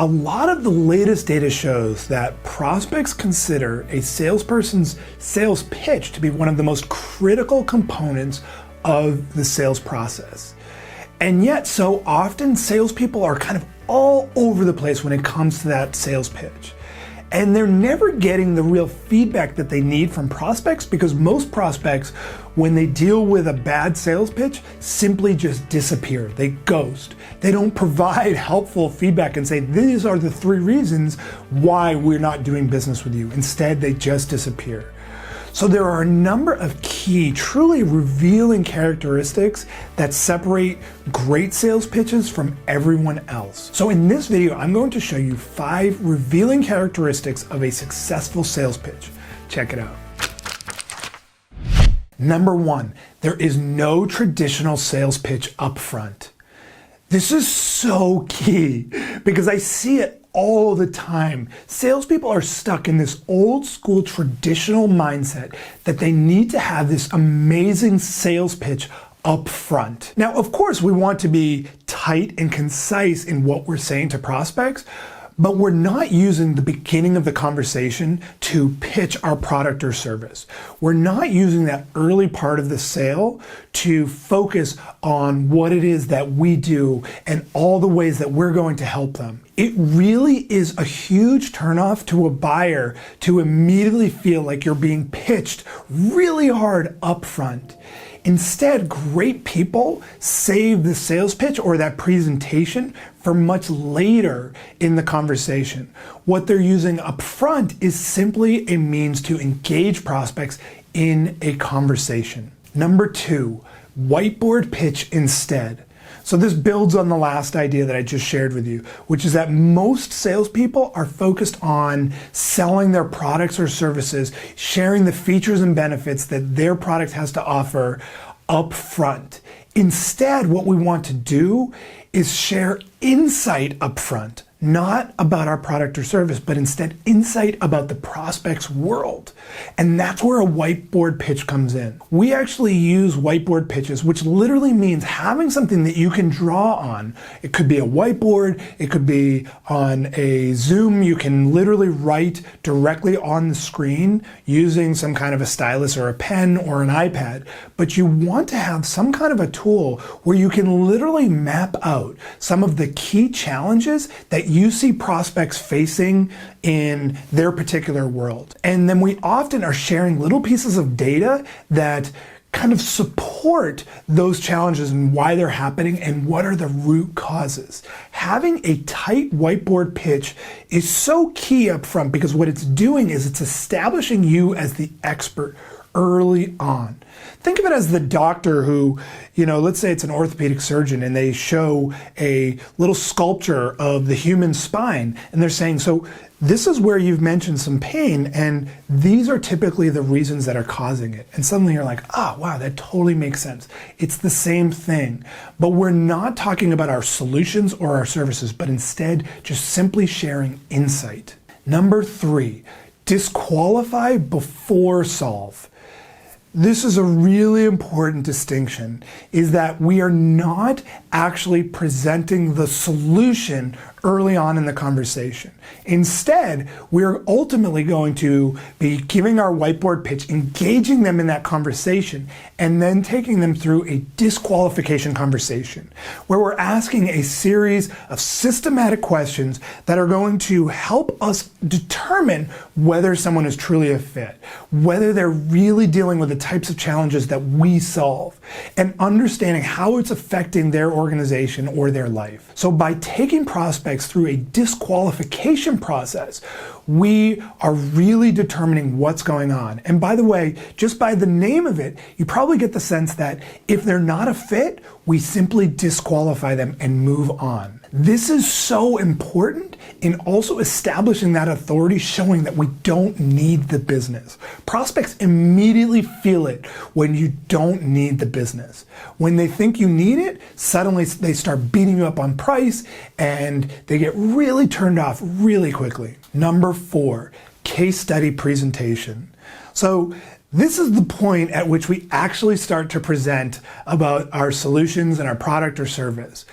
A lot of the latest data shows that prospects consider a salesperson's sales pitch to be one of the most critical components of the sales process. And yet, so often, salespeople are kind of all over the place when it comes to that sales pitch. And they're never getting the real feedback that they need from prospects, because most prospects, when they deal with a bad sales pitch, simply just disappear. They ghost. They don't provide helpful feedback and say, these are the 3 reasons why we're not doing business with you. Instead, they just disappear. So there are a number of key, truly revealing characteristics that separate great sales pitches from everyone else. So in this video, I'm going to show you 5 revealing characteristics of a successful sales pitch. Check it out. Number 1, there is no traditional sales pitch up front. This is so key because I see it all the time. Salespeople are stuck in this old school traditional mindset that they need to have this amazing sales pitch up front. Now, of course, we want to be tight and concise in what we're saying to prospects, but we're not using the beginning of the conversation to pitch our product or service. We're not using that early part of the sale to focus on what it is that we do and all the ways that we're going to help them. It really is a huge turnoff to a buyer to immediately feel like you're being pitched really hard up front. Instead, great people save the sales pitch or that presentation for much later in the conversation. What they're using up front is simply a means to engage prospects in a conversation. Number 2, whiteboard pitch instead. So this builds on the last idea that I just shared with you, which is that most salespeople are focused on selling their products or services, sharing the features and benefits that their product has to offer up front. Instead, what we want to do is share insight up front, not about our product or service, but instead insight about the prospect's world. And that's where a whiteboard pitch comes in. We actually use whiteboard pitches, which literally means having something that you can draw on. It could be a whiteboard, it could be on a Zoom. You can literally write directly on the screen using some kind of a stylus or a pen or an iPad. But you want to have some kind of a tool where you can literally map out some of the key challenges that you see prospects facing in their particular world. And then we often are sharing little pieces of data that kind of support those challenges and why they're happening and what are the root causes. Having a tight whiteboard pitch is so key up front because what it's doing is it's establishing you as the expert early on. Think of it as the doctor who, let's say it's an orthopedic surgeon and they show a little sculpture of the human spine and they're saying, so this is where you've mentioned some pain and these are typically the reasons that are causing it. And suddenly you're like, oh, wow, that totally makes sense. It's the same thing, but we're not talking about our solutions or our services, but instead just simply sharing insight. Number 3, disqualify before solve. This is a really important distinction, is that we are not actually presenting the solution early on in the conversation. Instead, we're ultimately going to be giving our whiteboard pitch, engaging them in that conversation, and then taking them through a disqualification conversation, where we're asking a series of systematic questions that are going to help us determine whether someone is truly a fit, whether they're really dealing with the types of challenges that we solve, and understanding how it's affecting their organization or their life. So by taking prospects through a disqualification process, we are really determining what's going on. And by the way, just by the name of it, you probably get the sense that if they're not a fit, we simply disqualify them and move on. This is so important in also establishing that authority, showing that we don't need the business. Prospects immediately feel it when you don't need the business. When they think you need it, suddenly they start beating you up on price and they get really turned off really quickly. Number 4, case study presentation. So this is the point at which we actually start to present about our solutions and our product or service.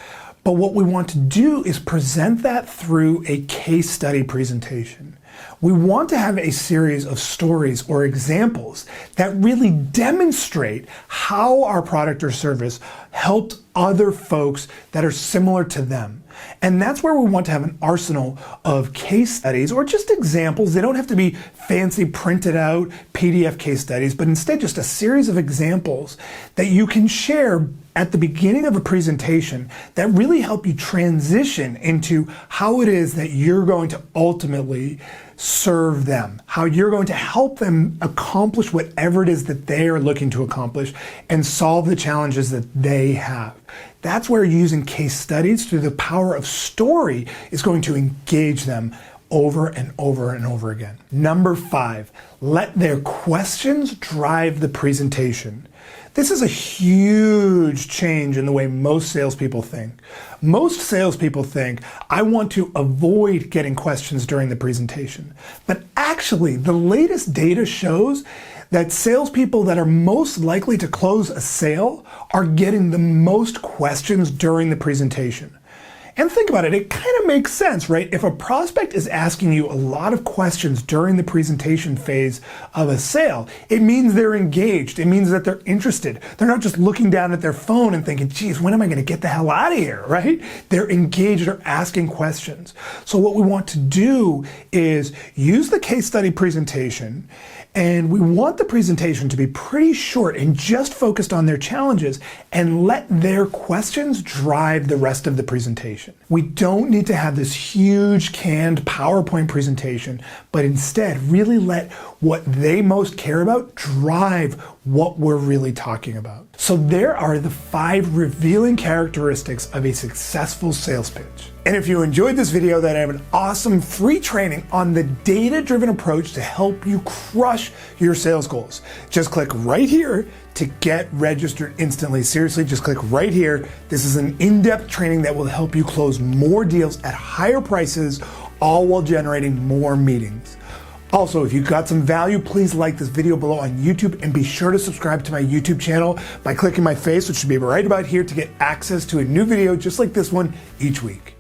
But what we want to do is present that through a case study presentation. We want to have a series of stories or examples that really demonstrate how our product or service helped other folks that are similar to them. And that's where we want to have an arsenal of case studies or just examples. They don't have to be fancy printed out PDF case studies, but instead just a series of examples that you can share at the beginning of a presentation that really help you transition into how it is that you're going to ultimately serve them, how you're going to help them accomplish whatever it is that they are looking to accomplish and solve the challenges that they have. That's where using case studies through the power of story is going to engage them over and over and over again. Number 5, let their questions drive the presentation. This is a huge change in the way most salespeople think. Most salespeople think, I want to avoid getting questions during the presentation. But actually, the latest data shows that salespeople that are most likely to close a sale are getting the most questions during the presentation. And think about it, it kind of makes sense, right? If a prospect is asking you a lot of questions during the presentation phase of a sale, it means they're engaged. It means that they're interested. They're not just looking down at their phone and thinking, geez, when am I going to get the hell out of here, right? They're engaged, they're asking questions. So what we want to do is use the case study presentation, and we want the presentation to be pretty short and just focused on their challenges and let their questions drive the rest of the presentation. We don't need to have this huge canned PowerPoint presentation, but instead really let what they most care about drive what we're really talking about. So there are the 5 revealing characteristics of a successful sales pitch. And if you enjoyed this video, then I have an awesome free training on the data-driven approach to help you crush your sales goals. Just click right here to get registered instantly. Seriously, just click right here. This is an in-depth training that will help you close more deals at higher prices, all while generating more meetings. Also, if you got some value, please like this video below on YouTube and be sure to subscribe to my YouTube channel by clicking my face, which should be right about here, to get access to a new video just like this one each week.